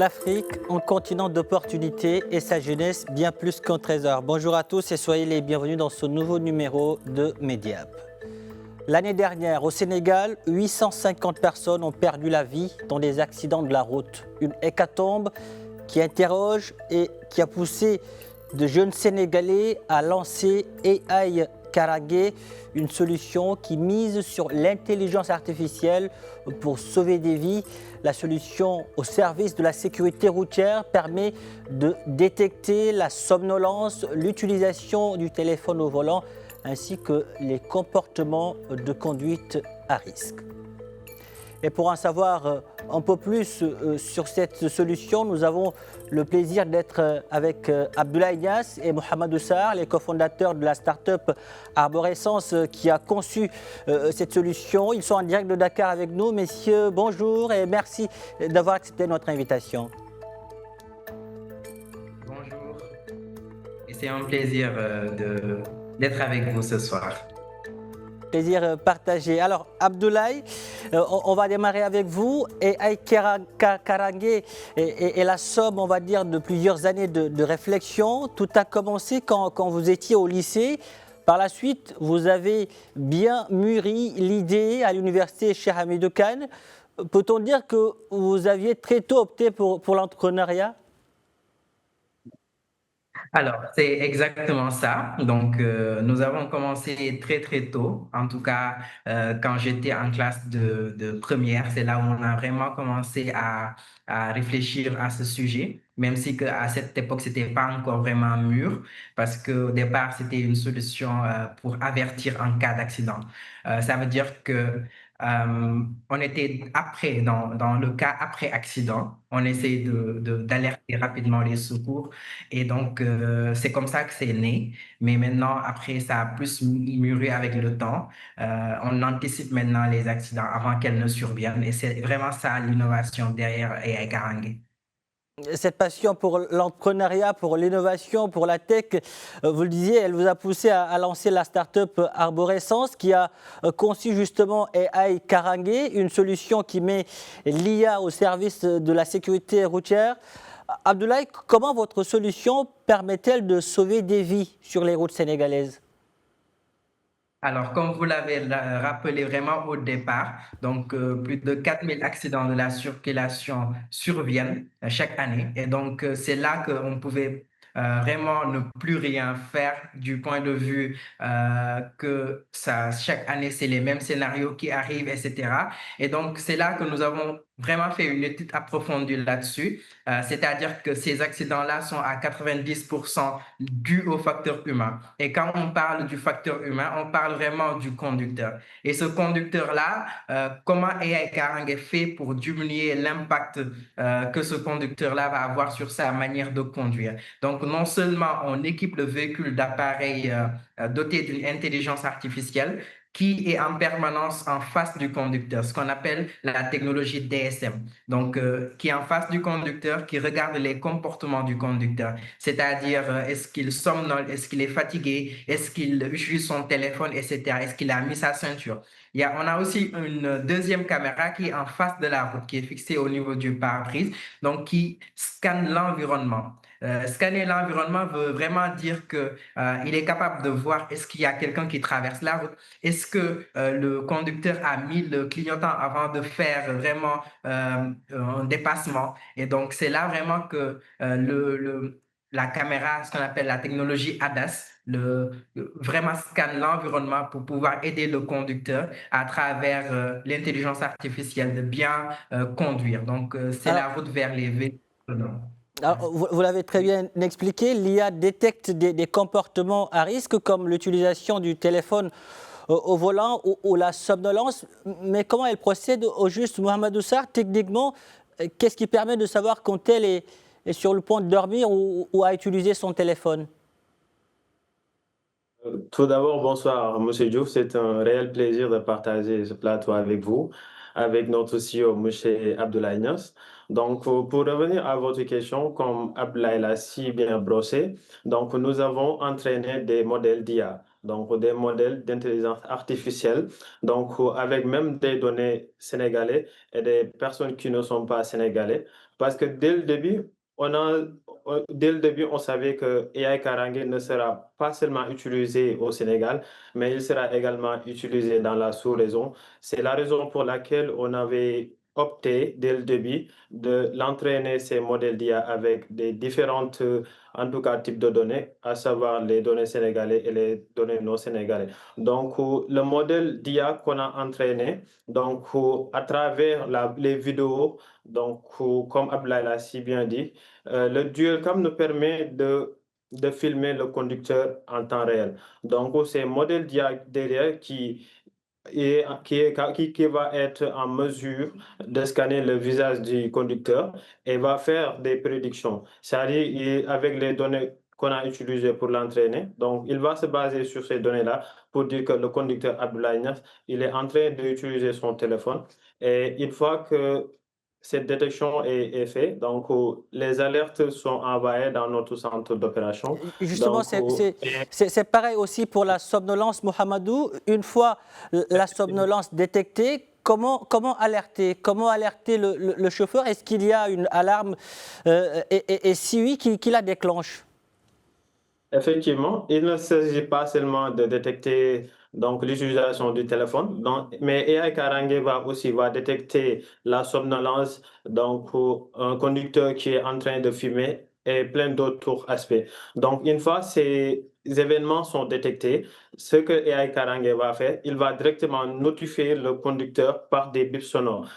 L'Afrique, un continent d'opportunités et sa jeunesse bien plus qu'un trésor. Bonjour à tous et soyez les bienvenus dans ce nouveau numéro de Mediap. L'année dernière, au Sénégal, 850 personnes ont perdu la vie dans des accidents de la route. Une hécatombe qui interroge et qui a poussé de jeunes Sénégalais à lancer AI Karangué, une solution qui mise sur l'intelligence artificielle pour sauver des vies. La solution au service de la sécurité routière permet de détecter la somnolence, l'utilisation du téléphone au volant ainsi que les comportements de conduite à risque. Et pour en savoir un peu plus sur cette solution, nous avons le plaisir d'être avec Abdoulaye Niasse et Mohamedou Sarr, les cofondateurs de la start-up Arborescence qui a conçu cette solution. Ils sont en direct de Dakar avec nous. Messieurs, bonjour et merci d'avoir accepté notre invitation. Bonjour, et c'est un plaisir d'être avec vous ce soir. Plaisir partagé. Alors, Abdoulaye, on va démarrer avec vous. Et AI Karangué est la somme, on va dire, de plusieurs années de réflexion. Tout a commencé quand vous étiez au lycée. Par la suite, vous avez bien mûri l'idée à l'université Cheikh Hamidou Kane. Peut-on dire que vous aviez très tôt opté pour l'entrepreneuriat ? Alors, c'est exactement ça. Donc, nous avons commencé très, très tôt. En tout cas, quand j'étais en classe de première, c'est là où on a vraiment commencé à réfléchir à ce sujet, même si que à cette époque, c'était pas encore vraiment mûr, parce qu'au départ, c'était une solution pour avertir en cas d'accident. Ça veut dire que on était après, dans le cas après accident, on essaie d'alerter rapidement les secours. Et donc, c'est comme ça que c'est né. Mais maintenant, après, ça a plus mûri avec le temps. On anticipe maintenant les accidents avant qu'elles ne surviennent. Et c'est vraiment ça l'innovation derrière AI Karangué. Cette passion pour l'entrepreneuriat, pour l'innovation, pour la tech, vous le disiez, elle vous a poussé à lancer la start-up Arborescence qui a conçu justement AI Karangué, une solution qui met l'IA au service de la sécurité routière. Abdoulaye, comment votre solution permet-elle de sauver des vies sur les routes sénégalaises ? Alors, comme vous l'avez rappelé vraiment au départ, donc plus de 4000 accidents de la circulation surviennent chaque année. Et donc, c'est là qu'on pouvait vraiment ne plus rien faire du point de vue que ça, chaque année, c'est les mêmes scénarios qui arrivent, etc. Et donc, c'est là que nous avons vraiment fait une étude approfondie là-dessus. C'est-à-dire que ces accidents-là sont à 90% dus au facteur humain. Et quand on parle du facteur humain, on parle vraiment du conducteur. Et ce conducteur-là, comment AI Karangué fait pour diminuer l'impact que ce conducteur-là va avoir sur sa manière de conduire. Donc, non seulement on équipe le véhicule d'appareils dotés d'une intelligence artificielle, qui est en permanence en face du conducteur, ce qu'on appelle la technologie DSM. Donc, qui est en face du conducteur, qui regarde les comportements du conducteur, c'est-à-dire est-ce qu'il somnole, est-ce qu'il est fatigué, est-ce qu'il utilise son téléphone, etc., est-ce qu'il a mis sa ceinture. On a aussi une deuxième caméra qui est en face de la route, qui est fixée au niveau du pare-brise, donc qui scanne l'environnement. Scanner l'environnement veut vraiment dire que il est capable de voir est-ce qu'il y a quelqu'un qui traverse la route, est-ce que le conducteur a mis le clignotant avant de faire vraiment un dépassement. Et donc, c'est là vraiment que la caméra, ce qu'on appelle la technologie ADAS, vraiment scanne l'environnement pour pouvoir aider le conducteur à travers l'intelligence artificielle de bien conduire. Donc, c'est la route vers les véhicules. Alors, vous l'avez très bien expliqué, l'IA détecte des comportements à risque comme l'utilisation du téléphone au volant ou la somnolence. Mais comment elle procède au juste, Mohamedou Sarr? Techniquement, qu'est-ce qui permet de savoir quand elle est sur le point de dormir ou à utiliser son téléphone? Tout d'abord, bonsoir, Monsieur Diouf. C'est un réel plaisir de partager ce plateau avec vous, avec notre CEO, Monsieur Abdoulaye Niasse. Donc, pour revenir à votre question, comme Abdoulaye l'a si bien brossé, donc nous avons entraîné des modèles d'IA donc des modèles d'intelligence artificielle, donc avec même des données sénégalais et des personnes qui ne sont pas sénégalais. Parce que on a, dès le début, on savait que AI Karangé ne sera pas seulement utilisé au Sénégal, mais il sera également utilisé dans la sous-région. C'est la raison pour laquelle on avait opté dès le début de l'entraîner ces modèles d'IA avec des différentes, en tout cas, types de données, à savoir les données sénégalaises et les données non sénégalaises. Donc, le modèle d'IA qu'on a entraîné, donc, à travers les vidéos, donc, comme Abdoulaye l'a si bien dit, le dual cam nous permet de filmer le conducteur en temps réel. Donc, c'est un modèle d'IA derrière qui va être en mesure de scanner le visage du conducteur et va faire des prédictions. C'est-à-dire, avec les données qu'on a utilisées pour l'entraîner, donc il va se baser sur ces données-là pour dire que le conducteur Abdoulaye Niasse, il est en train d'utiliser son téléphone. Et une fois que cette détection est faite, donc les alertes sont envoyées dans notre centre d'opération. Justement, Donc, c'est pareil aussi pour la somnolence, Mohamedou. Une fois la somnolence détectée, comment alerter? Comment alerter le chauffeur? Est-ce qu'il y a une alarme et si oui, qui la déclenche? effectivement, il ne s'agit pas seulement de détecter donc l'utilisation du téléphone, mais AI Karangé va détecter la somnolence, donc un conducteur qui est en train de fumer et plein d'autres aspects. Donc, une fois ces événements sont détectés, ce que AI Karangé va faire, il va directement notifier le conducteur par des bips sonores.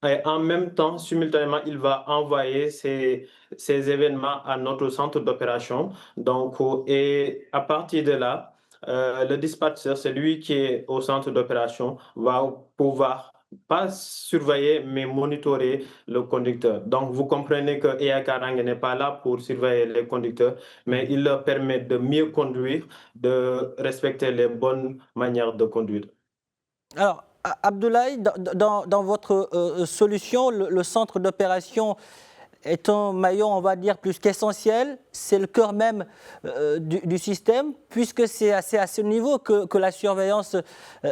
Et en même temps, simultanément, il va envoyer ces événements à notre centre d'opération. Donc, et à partir de là, le dispatcher, c'est lui qui est au centre d'opération, va pouvoir pas surveiller, mais monitorer le conducteur. Donc, vous comprenez que EA Karang n'est pas là pour surveiller les conducteurs, mais il leur permet de mieux conduire, de respecter les bonnes manières de conduire. Alors, Abdoulaye, dans votre solution, le centre d'opération est un maillon, on va dire, plus qu'essentiel. C'est le cœur même du système, puisque c'est à ce niveau que la surveillance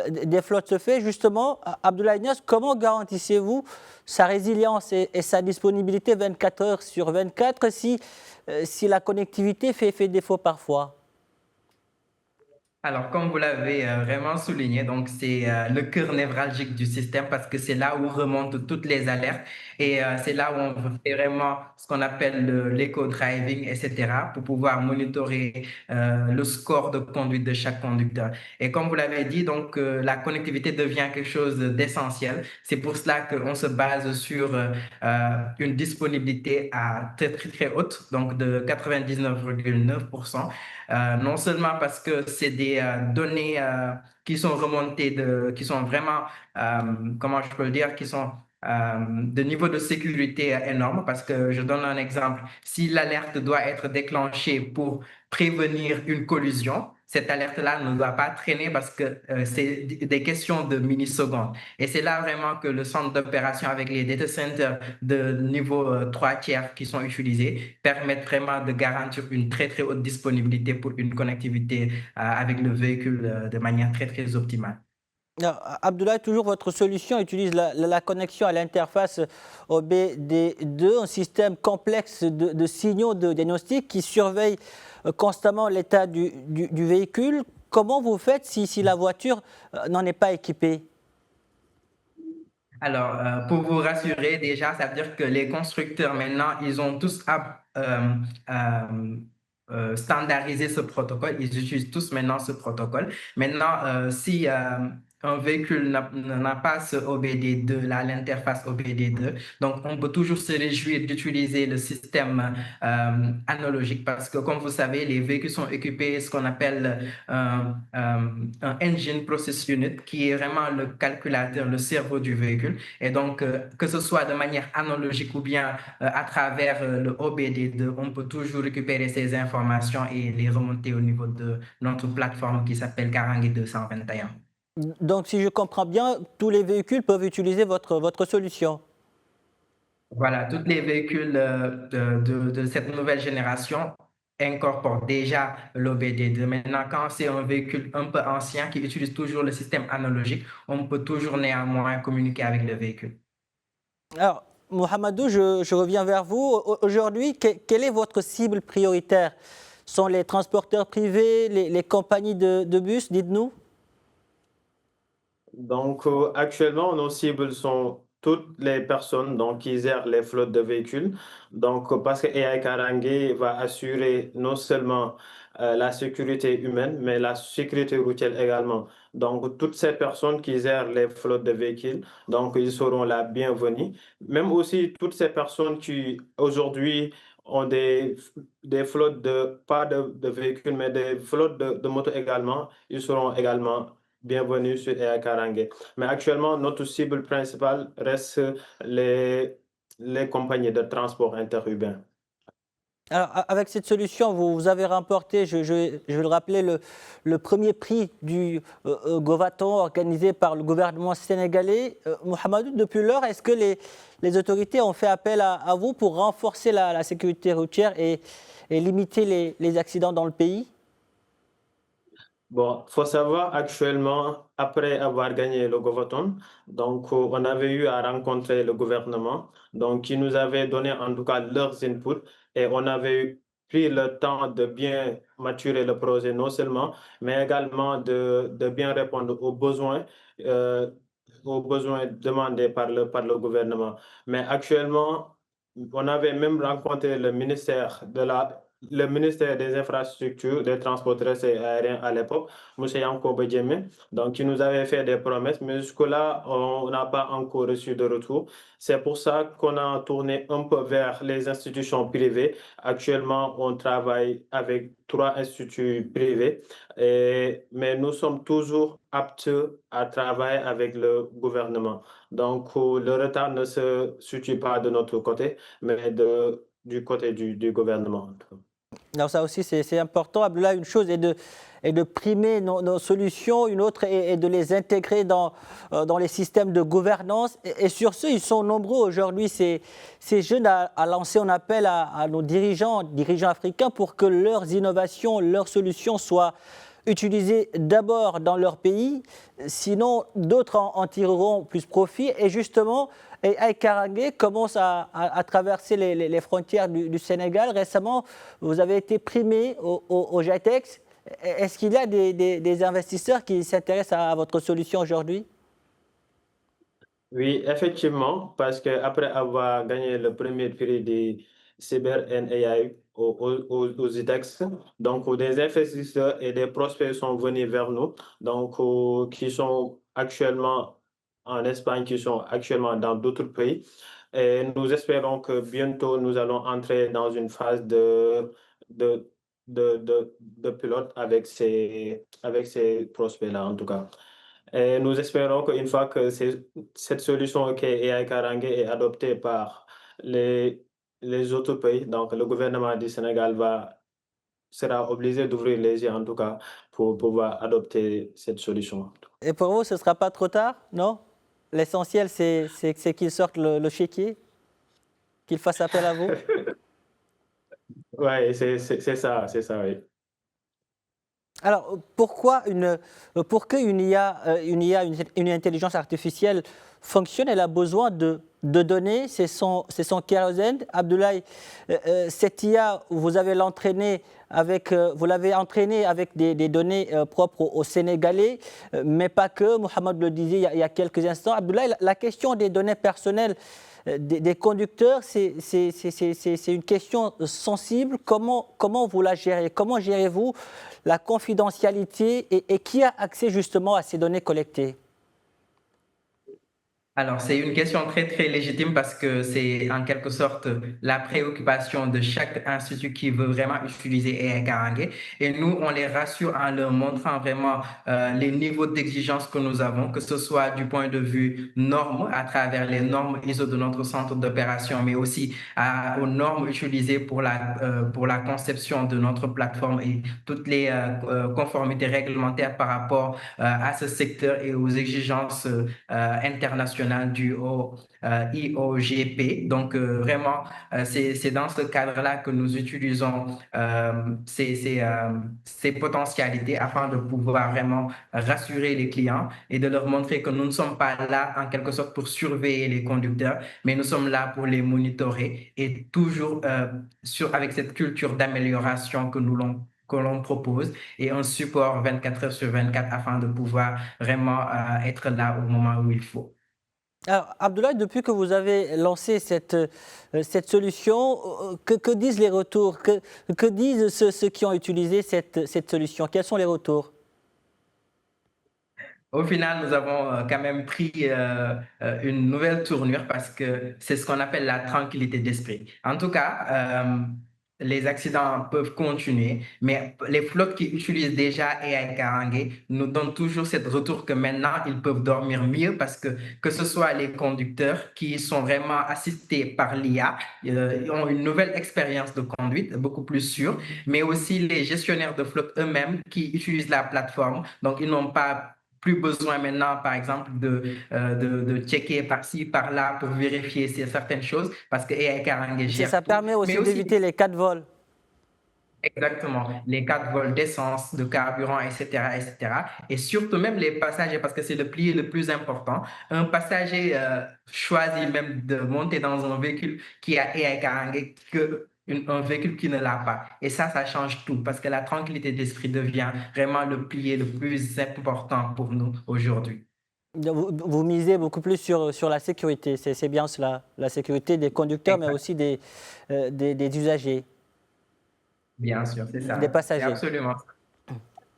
des flottes se fait. Justement, Abdoulaye Niasse, comment garantissez-vous sa résilience et sa disponibilité 24 heures sur 24 si la connectivité fait défaut parfois? Alors, comme vous l'avez vraiment souligné, donc c'est le cœur névralgique du système parce que c'est là où remontent toutes les alertes et c'est là où on fait vraiment ce qu'on appelle l'éco-driving, etc., pour pouvoir monitorer le score de conduite de chaque conducteur. Et comme vous l'avez dit, donc la connectivité devient quelque chose d'essentiel. C'est pour cela qu'on se base sur une disponibilité à très, très, très haute, donc de 99,9%. Non seulement parce que c'est des données qui sont remontées, qui sont vraiment, comment je peux le dire, qui sont de niveau de sécurité énorme, parce que je donne un exemple. Si l'alerte doit être déclenchée pour prévenir une collision, cette alerte-là ne doit pas traîner parce que c'est des questions de millisecondes. Et c'est là vraiment que le centre d'opération avec les data centers de niveau 3 tiers qui sont utilisés permettent vraiment de garantir une très, très haute disponibilité pour une connectivité avec le véhicule de manière très, très optimale. Abdoulaye, toujours votre solution utilise la connexion à l'interface OBD2, un système complexe de signaux de diagnostic qui surveille constamment l'état du véhicule. Comment vous faites si la voiture n'en est pas équipée? Alors, pour vous rassurer, déjà, ça veut dire que les constructeurs, maintenant, ils ont tous standardisé ce protocole. Ils utilisent tous maintenant ce protocole. Maintenant, si un véhicule n'a pas ce OBD2, là, l'interface OBD2, donc on peut toujours se réjouir d'utiliser le système analogique parce que, comme vous savez, les véhicules sont équipés de ce qu'on appelle un Engine Process Unit, qui est vraiment le calculateur, le cerveau du véhicule. Et donc, que ce soit de manière analogique ou bien à travers le OBD2, on peut toujours récupérer ces informations et les remonter au niveau de notre plateforme qui s'appelle Karangé 221. Donc, si je comprends bien, tous les véhicules peuvent utiliser votre solution. Voilà, tous les véhicules de cette nouvelle génération incorpore déjà l'OBD2. Maintenant, quand c'est un véhicule un peu ancien qui utilise toujours le système analogique, on peut toujours néanmoins communiquer avec le véhicule. Alors, Mohamedou, je reviens vers vous. Aujourd'hui, quelle est votre cible prioritaire? Sont les transporteurs privés, les compagnies de bus? Dites-nous. Donc, actuellement, nos cibles sont toutes les personnes donc, qui gèrent les flottes de véhicules. Donc, parce que AI Karange va assurer non seulement la sécurité humaine, mais la sécurité routière également. Donc, toutes ces personnes qui gèrent les flottes de véhicules, donc, ils seront la bienvenue. Même aussi toutes ces personnes qui, aujourd'hui, ont des flottes pas de véhicules, mais des flottes de motos également, ils seront également bienvenue sur AI Karange. Mais actuellement, notre cible principale reste les, les compagnies de transport interurbain. Alors, avec cette solution, vous avez remporté, je vais le rappeler, le premier prix du Govaton organisé par le gouvernement sénégalais. Mohamedou, depuis lors, est-ce que les autorités ont fait appel à vous pour renforcer la sécurité routière et limiter les accidents dans le pays? Bon, faut savoir actuellement, après avoir gagné le Govaton, donc on avait eu à rencontrer le gouvernement, donc qui nous avait donné en tout cas leurs inputs et on avait pris le temps de bien maturer le projet non seulement, mais également de bien répondre euh, aux besoins demandés par le gouvernement. Mais actuellement, on avait même rencontré le ministère des Infrastructures, des Transports terrestres et aériens à l'époque, M. Yankoba Diémé, donc qui nous avait fait des promesses, mais jusque-là, on n'a pas encore reçu de retour. C'est pour ça qu'on a tourné un peu vers les institutions privées. Actuellement, on travaille avec 3 instituts privés, mais nous sommes toujours aptes à travailler avec le gouvernement. Donc, le retard ne se situe pas de notre côté, mais du côté du gouvernement. Alors ça aussi, c'est important. Abdullah, une chose est de primer nos solutions, une autre est de les intégrer dans les systèmes de gouvernance. Et sur ce, ils sont nombreux aujourd'hui, ces jeunes, à lancer un appel à nos dirigeants africains pour que leurs innovations, leurs solutions soient utilisées d'abord dans leur pays, sinon d'autres en tireront plus profit. Et justement, AI Karange commence à traverser les frontières du Sénégal. Récemment, vous avez été primé au GITEX. Est-ce qu'il y a des investisseurs qui s'intéressent à votre solution aujourd'hui? Oui, effectivement, parce qu'après avoir gagné le premier prix des Cyber and AI aux ITEX, donc des investisseurs et des prospects sont venus vers nous, donc qui sont actuellement en Espagne, qui sont actuellement dans d'autres pays. Et nous espérons que bientôt nous allons entrer dans une phase de, de pilote avec ces prospects-là, en tout cas. Et nous espérons qu'une fois que cette solution qui est AI Karange est adoptée par les, les autres pays, donc le gouvernement du Sénégal sera obligé d'ouvrir les yeux en tout cas pour pouvoir adopter cette solution. Et pour vous, ce ne sera pas trop tard, non? L'essentiel, c'est qu'ils sortent le chéquier, qu'ils fassent appel à vous. Oui, c'est ça, oui. Alors, pour qu'une IA, une intelligence artificielle fonctionne, elle a besoin de données, c'est son kérosène. Abdoulaye, cette IA, vous l'avez entraînée avec des données propres aux Sénégalais, mais pas que. Mohamed le disait il y a quelques instants. Abdoulaye, la question des données personnelles des conducteurs, c'est une question sensible. Comment vous la gérez? Comment gérez-vous la confidentialité et qui a accès justement à ces données collectées? Alors, c'est une question très, très légitime parce que c'est en quelque sorte la préoccupation de chaque institut qui veut vraiment utiliser AI Karange. Et nous, on les rassure en leur montrant vraiment les niveaux d'exigence que nous avons, que ce soit du point de vue normes, à travers les normes ISO de notre centre d'opération, mais aussi aux normes utilisées pour la conception de notre plateforme et toutes les conformités réglementaires par rapport à ce secteur et aux exigences internationales international du IOGP. Donc, vraiment, c'est dans ce cadre-là que nous utilisons ces potentialités afin de pouvoir vraiment rassurer les clients et de leur montrer que nous ne sommes pas là en quelque sorte pour surveiller les conducteurs, mais nous sommes là pour les monitorer et toujours avec cette culture d'amélioration que l'on propose et un support 24 heures sur 24 afin de pouvoir vraiment être là au moment où il faut. Alors, Abdoulaye, depuis que vous avez lancé cette solution, que disent les retours? Que disent ceux qui ont utilisé cette solution? Quels sont les retours? Au final, nous avons quand même pris une nouvelle tournure parce que c'est ce qu'on appelle la tranquillité d'esprit. En tout cas, les accidents peuvent continuer, mais les flottes qui utilisent déjà AI Karange nous donnent toujours cette retour que maintenant, ils peuvent dormir mieux parce que ce soit les conducteurs qui sont vraiment assistés par l'IA, ils ont une nouvelle expérience de conduite beaucoup plus sûre, mais aussi les gestionnaires de flotte eux-mêmes qui utilisent la plateforme. Donc, ils n'ont pas plus besoin maintenant, par exemple, de checker par-ci, par-là pour vérifier certaines choses parce que AI Karange Ça gère tout. permet Mais aussi aussi, d'éviter les cas de vol. exactement, les cas de vol d'essence, de carburant, etc., etc. Et surtout même les passagers, parce que c'est le pilier le plus important. Un passager choisit même de monter dans un véhicule qui a AI Karange que un véhicule qui ne l'a pas. Et ça change tout, parce que la tranquillité d'esprit devient vraiment le pilier le plus important pour nous aujourd'hui. Vous misez beaucoup plus sur la sécurité, c'est bien cela, la sécurité des conducteurs, mais aussi des usagers, Bien sûr, c'est des ça. C'est passagers. absolument ça.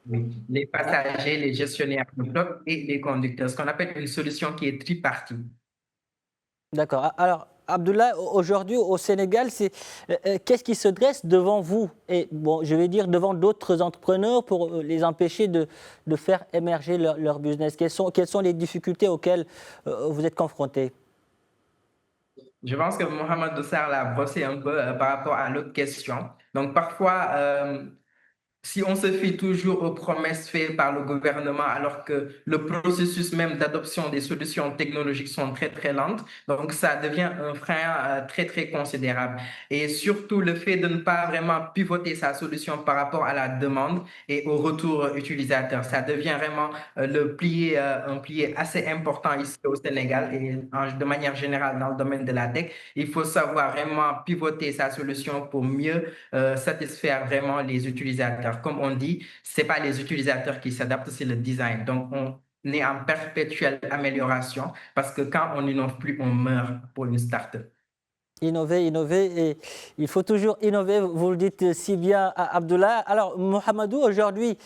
Oui. Les passagers, les gestionnaires de flotte et les conducteurs, ce qu'on appelle une solution qui est tripartite. D'accord. Alors, Abdullah, aujourd'hui au Sénégal, qu'est-ce qui se dresse devant vous et bon, je vais dire devant d'autres entrepreneurs pour les empêcher de faire émerger leur business? Quelles sont les difficultés auxquelles vous êtes confrontés? Je pense que Mohamed Dossar l'a brossé un peu par rapport à l'autre question. Donc, parfois, si on se fie toujours aux promesses faites par le gouvernement, alors que le processus même d'adoption des solutions technologiques sont très, très lentes, donc ça devient un frein très, très considérable. Et surtout, le fait de ne pas vraiment pivoter sa solution par rapport à la demande et au retour utilisateur, ça devient vraiment un pilier assez important ici au Sénégal et de manière générale dans le domaine de la tech. Il faut savoir vraiment pivoter sa solution pour mieux satisfaire vraiment les utilisateurs. Comme on dit, ce n'est pas les utilisateurs qui s'adaptent, c'est le design. Donc, on est en perpétuelle amélioration parce que quand on n'innove plus, on meurt pour une start-up. Innover, innover, et il faut toujours innover, vous le dites si bien, Abdullah. Alors, Mohamedou, aujourd'hui,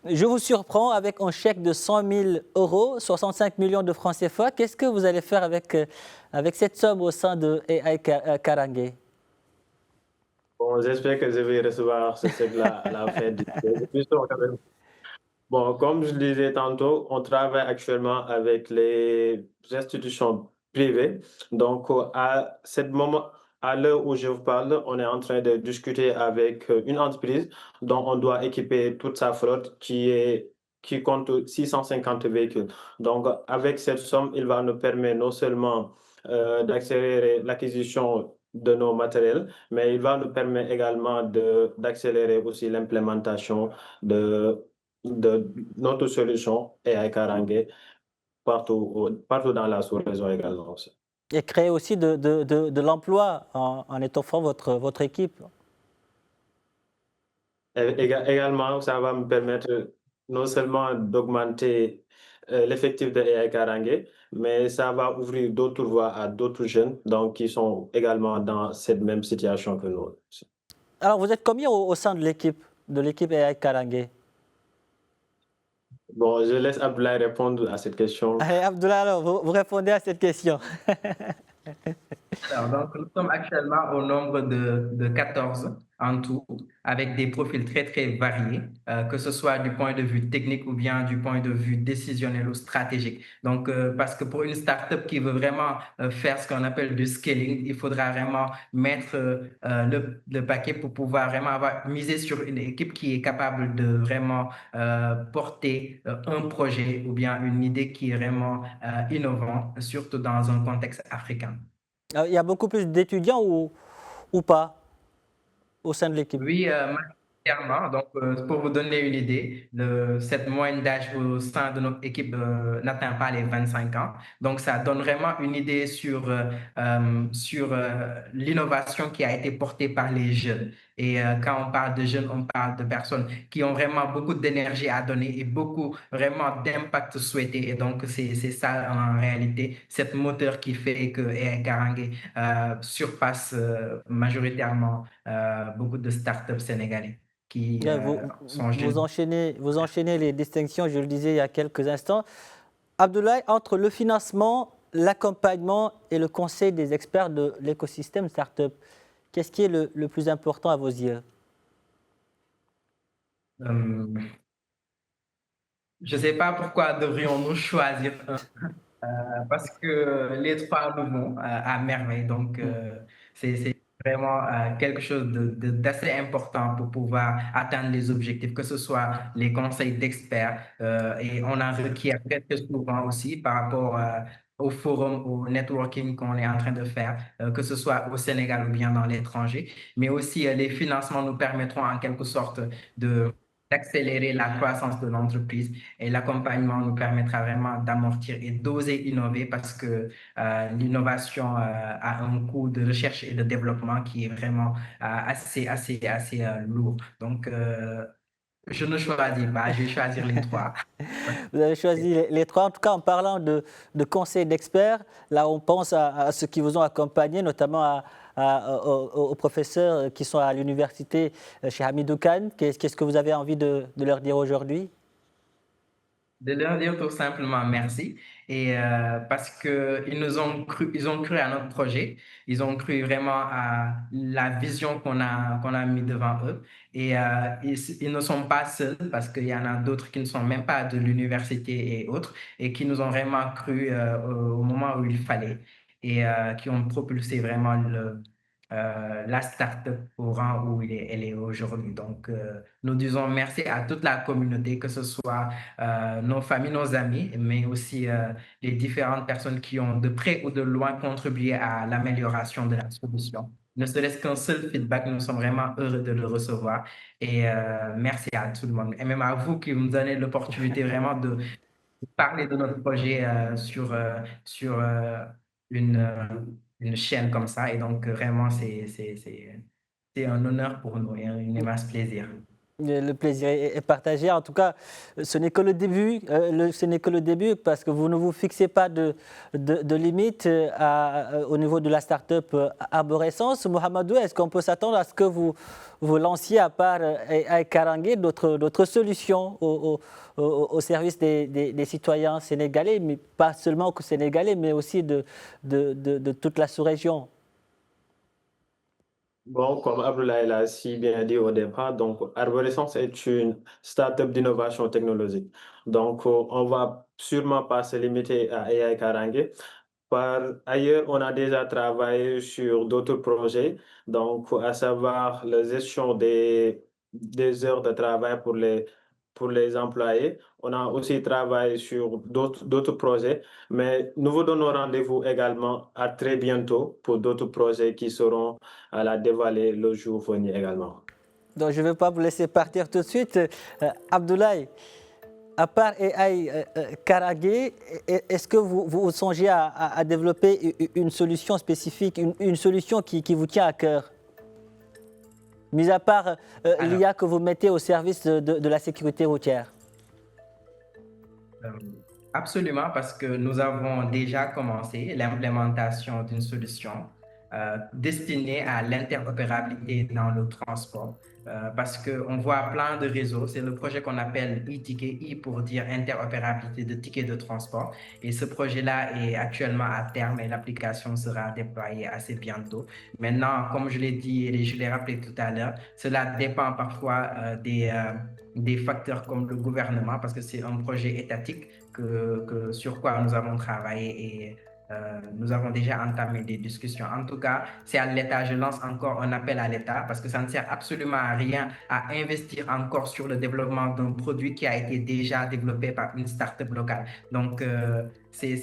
je vous surprends avec un chèque de 100 000 euros, 65 millions de francs CFA. Qu'est-ce que vous allez faire avec cette somme au sein de AI Karange? Bon, j'espère que je vais recevoir ce chèque-là à la fin du mois. Je suis sûr quand même. Bon, comme je le disais tantôt, on travaille actuellement avec les institutions privées. Donc, à l'heure où je vous parle, on est en train de discuter avec une entreprise dont on doit équiper toute sa flotte qui compte 650 véhicules. Donc, avec cette somme, il va nous permettre non seulement d'accélérer l'acquisition de nos matériels, mais il va nous permettre également d'accélérer aussi l'implémentation de notre solution AI Karange partout dans la sous-région également aussi. Et créer aussi de l'emploi en étoffant votre équipe. Également, ça va me permettre non seulement d'augmenter l'effectif de AI Karange, mais ça va ouvrir d'autres voies à d'autres jeunes donc, qui sont également dans cette même situation que nous. Alors, vous êtes combien au sein de l'équipe AI Karange? Bon, je laisse Abdoulaye répondre à cette question. Allez, Abdullah, alors, vous répondez à cette question. Alors, donc, nous sommes actuellement au nombre de 14 en tout, avec des profils très, très variés, que ce soit du point de vue technique ou bien du point de vue décisionnel ou stratégique. Donc, parce que pour une startup qui veut vraiment faire ce qu'on appelle du scaling, il faudra vraiment mettre le paquet pour pouvoir vraiment miser sur une équipe qui est capable de vraiment porter un projet ou bien une idée qui est vraiment innovante, surtout dans un contexte africain. Il y a beaucoup plus d'étudiants ou pas au sein de l'équipe? Oui, majoritairement. Donc, pour vous donner une idée, cette moyenne d'âge au sein de notre équipe n'atteint pas les 25 ans. Donc, ça donne vraiment une idée sur l'innovation qui a été portée par les jeunes. Et quand on parle de jeunes, on parle de personnes qui ont vraiment beaucoup d'énergie à donner et beaucoup vraiment d'impact souhaité. Et donc, c'est ça en réalité, cette moteur qui fait que AI Karange surpasse majoritairement beaucoup de startups sénégalais qui Ouais, sont jeunes. vous enchaînez les distinctions, je le disais il y a quelques instants. Abdoulaye, entre le financement, l'accompagnement et le conseil des experts de l'écosystème startup, qu'est-ce qui est le plus important à vos yeux? Euh, je ne sais pas pourquoi devrions-nous choisir un, parce que les trois nous vont à merveille. Donc, Hmm. c'est vraiment quelque chose d'assez important pour pouvoir atteindre les objectifs, que ce soit les conseils d'experts, et on en requiert très, très souvent aussi par rapport au forum, au networking qu'on est en train de faire, que ce soit au Sénégal ou bien dans l'étranger. Mais aussi, les financements nous permettront en quelque sorte d'accélérer la croissance de l'entreprise et l'accompagnement nous permettra vraiment d'amortir et d'oser innover parce que l'innovation a un coût de recherche et de développement qui est vraiment assez lourd. Donc, je ne choisis pas, je vais choisir les trois. Vous avez choisi les trois. En tout cas, en parlant de conseils d'experts, là, on pense à ceux qui vous ont accompagné, notamment aux professeurs qui sont à l'université chez Hamidou Kane. Qu'est-ce que vous avez envie de leur dire aujourd'hui? De leur dire tout simplement merci et parce que ils ont cru à notre projet, ils ont cru vraiment à la vision qu'on a mis devant eux et ils ne sont pas seuls parce qu'il y en a d'autres qui ne sont même pas de l'université et autres et qui nous ont vraiment cru au moment où il fallait et qui ont propulsé vraiment la start-up au rang où elle est aujourd'hui. Donc, nous disons merci à toute la communauté, que ce soit nos familles, nos amis, mais aussi les différentes personnes qui ont de près ou de loin contribué à l'amélioration de la solution. Ne serait-ce qu'un seul feedback, nous sommes vraiment heureux de le recevoir. Et merci à tout le monde. Et même à vous qui nous donnez l'opportunité vraiment de parler de notre projet sur une, euh, une chaîne comme ça. Et donc, vraiment, c'est un honneur pour nous et un immense plaisir. Le plaisir est partagé. En tout cas, ce n'est que le début. Ce n'est que le début parce que vous ne vous fixez pas de limite au niveau de la start-up Arborescence. Mohamedou, est-ce qu'on peut s'attendre à ce que vous lanciez, à part AI Karange, d'autres solutions au service des citoyens sénégalais, mais pas seulement que sénégalais, mais aussi de toute la sous-région? Bon, comme Abdoulaye l'a si bien dit au départ, donc Arborescence est une start-up d'innovation technologique. Donc, on va sûrement pas se limiter à AI Karange. Par ailleurs, on a déjà travaillé sur d'autres projets, donc à savoir la gestion des heures de travail pour les employés. On a aussi travaillé sur d'autres projets, mais nous vous donnons rendez-vous également à très bientôt pour d'autres projets qui seront à la dévoiler le jour venu également. Donc, je ne vais pas vous laisser partir tout de suite. Abdoulaye, à part AI Karange, est-ce que vous songez à développer une solution spécifique, une solution qui vous tient à cœur? Mis à part Alors, l'IA que vous mettez au service de la sécurité routière. Euh, absolument, parce que nous avons déjà commencé l'implémentation d'une solution destiné à l'interopérabilité dans le transport. Parce qu'on voit plein de réseaux. C'est le projet qu'on appelle e-ticket, I pour dire interopérabilité de tickets de transport. Et ce projet-là est actuellement à terme et l'application sera déployée assez bientôt. Maintenant, comme je l'ai dit et je l'ai rappelé tout à l'heure, cela dépend parfois des facteurs comme le gouvernement, parce que c'est un projet étatique sur quoi nous avons travaillé et nous avons déjà entamé des discussions. En tout cas, c'est à l'État, je lance encore un appel à l'État parce que ça ne sert absolument à rien à investir encore sur le développement d'un produit qui a été déjà développé par une start-up locale. Donc, c'est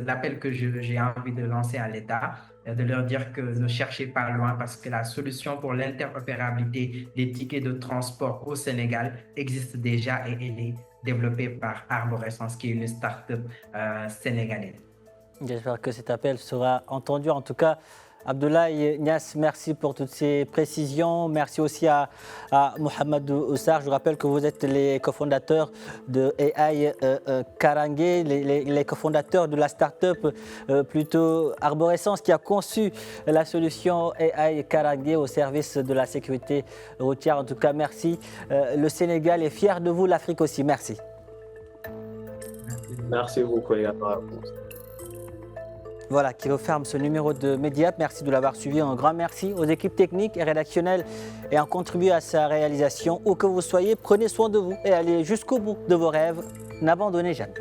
l'appel que j'ai envie de lancer à l'État, de leur dire que ne cherchez pas loin parce que la solution pour l'interopérabilité des tickets de transport au Sénégal existe déjà et elle est développée par Arborescence, qui est une start-up sénégalaise. J'espère que cet appel sera entendu. En tout cas, Abdoulaye Niasse, merci pour toutes ces précisions. Merci aussi à Mohamedou Oussar. Je vous rappelle que vous êtes les cofondateurs de AI Karangé, les cofondateurs de la start-up plutôt Arborescence qui a conçu la solution AI Karangé au service de la sécurité routière. En tout cas, merci. Le Sénégal est fier de vous, l'Afrique aussi. Merci. Merci beaucoup également. Voilà, qui referme ce numéro de Mediap. Merci de l'avoir suivi. Un grand merci aux équipes techniques et rédactionnelles et en contribué à sa réalisation. Où que vous soyez, prenez soin de vous et allez jusqu'au bout de vos rêves. N'abandonnez jamais.